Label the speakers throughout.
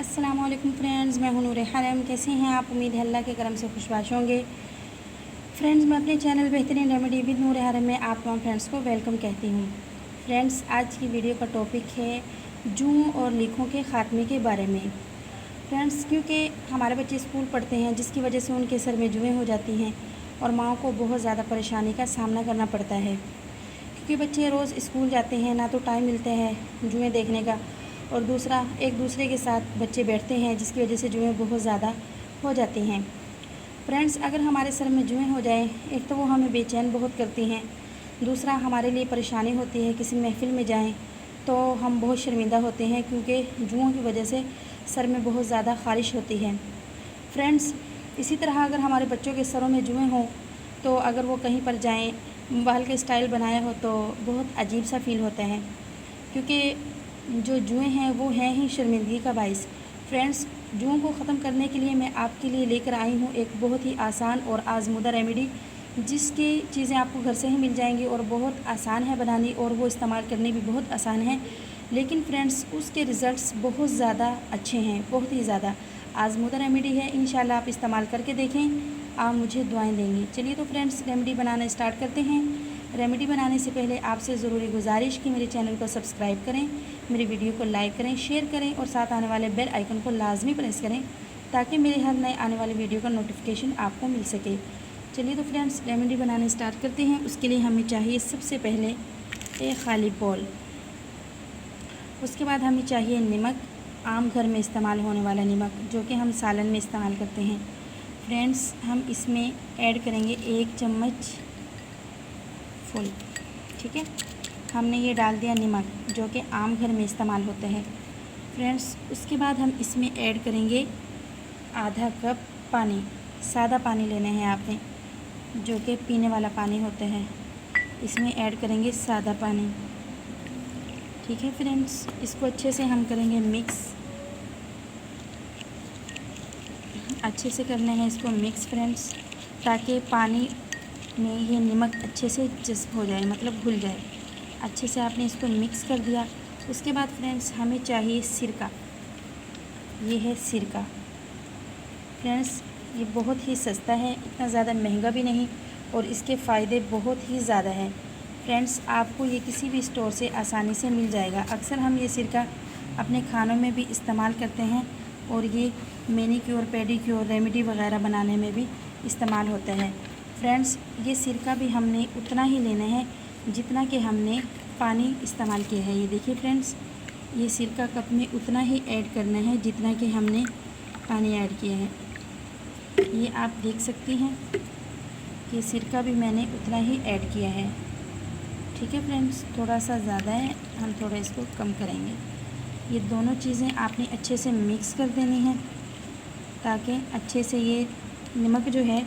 Speaker 1: अस्सलामुअलैकुम फ्रेंड्स, मैं हूं नूरे हरम। कैसे हैं आप? उम्मीद है अल्लाह के करम से खुशबाश होंगे। फ्रेंड्स, मैं अपने चैनल बेहतरीन रेमेडी विद नूरे हरम में आप तमाम फ्रेंड्स को वेलकम कहती हूं। फ्रेंड्स, आज की वीडियो का टॉपिक है जुओं और लीखों के ख़ात्मे के बारे में। फ्रेंड्स, क्योंकि हमारे बच्चे स्कूल पढ़ते हैं जिसकी वजह से उनके सर में जुएँ हो जाती हैं और माओ को बहुत ज़्यादा परेशानी का सामना करना पड़ता है, क्योंकि बच्चे रोज़ स्कूल जाते हैं, ना तो टाइम मिलता है जुएँ देखने का, और दूसरा एक दूसरे के साथ बच्चे बैठते हैं जिसकी वजह से जुएँ बहुत ज़्यादा हो जाती हैं। फ्रेंड्स, अगर हमारे सर में जुएँ हो जाए, एक तो वो हमें बेचैन बहुत करती हैं, दूसरा हमारे लिए परेशानी होती है। किसी महफ़िल में जाएं तो हम बहुत शर्मिंदा होते हैं क्योंकि जुओं की वजह से सर में बहुत ज़्यादा ख़ारिश होती है। फ्रेंड्स, इसी तरह अगर हमारे बच्चों के सरों में जुएँ हों तो अगर वो कहीं पर जाएँ, बाल के स्टाइल बनाया हो तो बहुत अजीब सा फ़ील होता है, क्योंकि जो जुएँ हैं वो हैं ही शर्मिंदगी का बाइस। फ्रेंड्स, जुओं को ख़त्म करने के लिए मैं आपके लिए लेकर आई हूँ एक बहुत ही आसान और आज़मूदा रेमेडी, जिसकी चीज़ें आपको घर से ही मिल जाएंगी और बहुत आसान है बनानी और वो इस्तेमाल करनी भी बहुत आसान है। लेकिन फ्रेंड्स, उसके रिज़ल्ट्स बहुत ज़्यादा अच्छे हैं, बहुत ही ज़्यादा आज़मूदा रेमेडी है। इंशाल्लाह आप इस्तेमाल करके देखें, आप मुझे दुआएं देंगी। चलिए तो फ्रेंड्स, रेमेडी बनाना स्टार्ट करते हैं। रेमेडी बनाने से पहले आपसे ज़रूरी गुजारिश कि मेरे चैनल को सब्सक्राइब करें, मेरी वीडियो को लाइक करें, शेयर करें और साथ आने वाले बेल आइकन को लाजमी प्रेस करें ताकि मेरे हर नए आने वाली वीडियो का नोटिफिकेशन आपको मिल सके। चलिए तो फ्रेंड्स, रेमेडी बनाने स्टार्ट करते हैं। उसके लिए हमें चाहिए सबसे पहले एक खाली बॉल। उसके बाद हमें चाहिए नमक, आम घर में इस्तेमाल होने वाला नमक जो कि हम सालन में इस्तेमाल करते हैं। फ्रेंड्स, हम इसमें ऐड करेंगे 1 चम्मच फुल। ठीक है, हमने ये डाल दिया नमक जो कि आम घर में इस्तेमाल होता है। फ्रेंड्स, उसके बाद हम इसमें ऐड करेंगे आधा कप पानी। सादा पानी लेना है आपने, जो कि पीने वाला पानी होता है। इसमें ऐड करेंगे सादा पानी। ठीक है फ्रेंड्स, इसको अच्छे से हम करेंगे मिक्स। अच्छे से करना है इसको मिक्स फ्रेंड्स, ताकि पानी में ये नमक अच्छे से जज़्ब हो जाए, मतलब घुल जाए। अच्छे से आपने इसको मिक्स कर दिया। उसके बाद फ्रेंड्स, हमें चाहिए सिरका। ये है सिरका। फ्रेंड्स, ये बहुत ही सस्ता है, इतना ज़्यादा महंगा भी नहीं और इसके फ़ायदे बहुत ही ज़्यादा हैं। फ्रेंड्स, आपको ये किसी भी स्टोर से आसानी से मिल जाएगा। अक्सर हम ये सिरका अपने खानों में भी इस्तेमाल करते हैं और ये मैनीक्योर, पेडीक्योर, रेमेडी वगैरह बनाने में भी इस्तेमाल होता है। फ्रेंड्स, ये सिरका भी हमने उतना ही लेना है जितना कि हमने पानी इस्तेमाल किया है। ये देखिए फ्रेंड्स, ये सिरका कप में उतना ही ऐड करना है जितना कि हमने पानी ऐड किया है। ये आप देख सकती हैं कि सिरका भी मैंने उतना ही ऐड किया है। ठीक है फ्रेंड्स, थोड़ा सा ज़्यादा है, हम थोड़ा इसको कम करेंगे। ये दोनों चीज़ें आपने अच्छे से मिक्स कर देनी है ताकि अच्छे से ये नमक जो है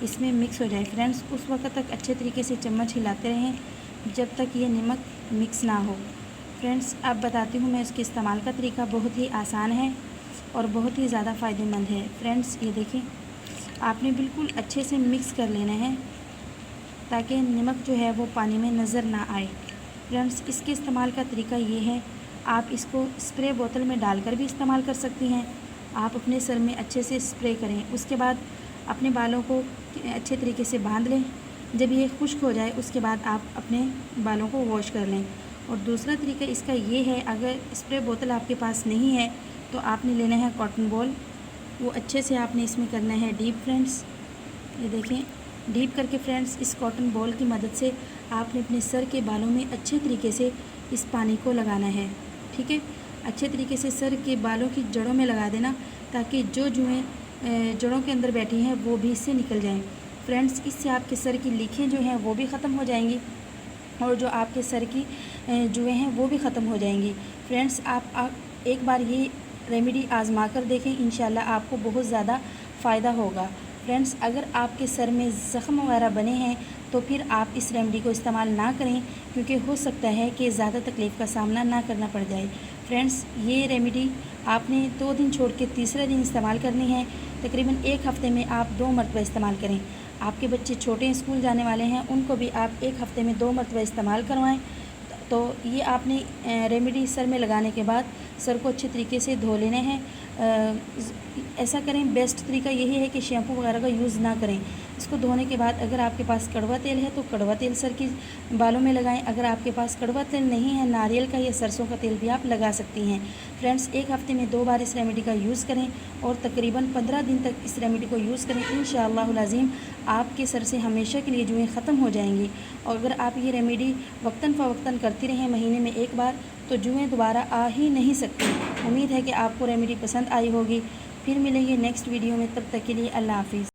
Speaker 1: इसमें मिक्स हो जाए। फ्रेंड्स, उस वक्त तक अच्छे तरीके से चम्मच हिलाते रहें जब तक ये नमक मिक्स ना हो। फ्रेंड्स, अब बताती हूँ मैं इसके इस्तेमाल का तरीका। बहुत ही आसान है और बहुत ही ज़्यादा फ़ायदेमंद है। फ्रेंड्स, ये देखिए, आपने बिल्कुल अच्छे से मिक्स कर लेना है ताकि नमक जो है वो पानी में नज़र ना आए। फ्रेंड्स, इसके इस्तेमाल का तरीका ये है, आप इसको स्प्रे बोतल में डालकर भी इस्तेमाल कर सकती हैं। आप अपने सर में अच्छे से स्प्रे करें, उसके बाद अपने बालों को अच्छे तरीके से बांध लें। जब ये खुश्क हो जाए उसके बाद आप अपने बालों को वॉश कर लें। और दूसरा तरीका इसका ये है, अगर स्प्रे बोतल आपके पास नहीं है तो आपने लेना है कॉटन बॉल। वो अच्छे से आपने इसमें करना है डीप। फ्रेंड्स, ये देखें, डीप करके फ्रेंड्स इस कॉटन बॉल की मदद से आपने अपने सर के बालों में अच्छे तरीके से इस पानी को लगाना है। ठीक है, अच्छे तरीके से सर के बालों की जड़ों में लगा देना ताकि जो जुएँ जड़ों के अंदर बैठी हैं वो भी इससे निकल जाएं। फ्रेंड्स, इससे आपके सर की लीखें जो हैं वो भी ख़त्म हो जाएंगी और जो आपके सर की जुएँ हैं वो भी ख़त्म हो जाएंगी। फ्रेंड्स, आप एक बार ये रेमेडी आज़मा कर देखें, इंशाल्लाह आपको बहुत ज़्यादा फ़ायदा होगा। फ्रेंड्स, अगर आपके सर में ज़ख़म वगैरह बने हैं तो फिर आप इस रेमेडी को इस्तेमाल ना करें, क्योंकि हो सकता है कि ज़्यादा तकलीफ़ का सामना ना करना पड़ जाए। फ्रेंड्स, ये रेमेडी आपने 2 दिन छोड़ के तीसरे दिन इस्तेमाल करनी है। तकरीबन 1 हफ़्ते में आप 2 मरतबा इस्तेमाल करें। आपके बच्चे छोटे स्कूल जाने वाले हैं, उनको भी आप 1 हफ़्ते में 2 मरतबा इस्तेमाल करवाएं तो ये आपने रेमेडी सर में लगाने के बाद सर को अच्छे तरीके से धो लेने हैं। ऐसा करें, बेस्ट तरीका यही है कि शैम्पू वगैरह का यूज़ ना करें। इसको धोने के बाद अगर आपके पास कड़वा तेल है तो कड़वा तेल सर की बालों में लगाएं। अगर आपके पास कड़वा तेल नहीं है, नारियल का या सरसों का तेल भी आप लगा सकती हैं। फ्रेंड्स, एक हफ्ते में 2 बार इस रेमेडी का यूज़ करें और तकरीबन 15 दिन तक इस रेमेडी को यूज़ करें। इंशाअल्लाहुल अज़ीम आपके सर से हमेशा के लिए जुएँ ख़त्म हो जाएंगी। और अगर आप ये रेमेडी वक्तन फ़वक्तन करती रहें, महीने में 1 बार, तो जुएँ दोबारा आ ही नहीं सकती। उम्मीद है कि आपको रेमेडी पसंद आई होगी। फिर मिलेंगे नेक्स्ट वीडियो में, तब तक के लिए अल्लाह हाफ़िज़।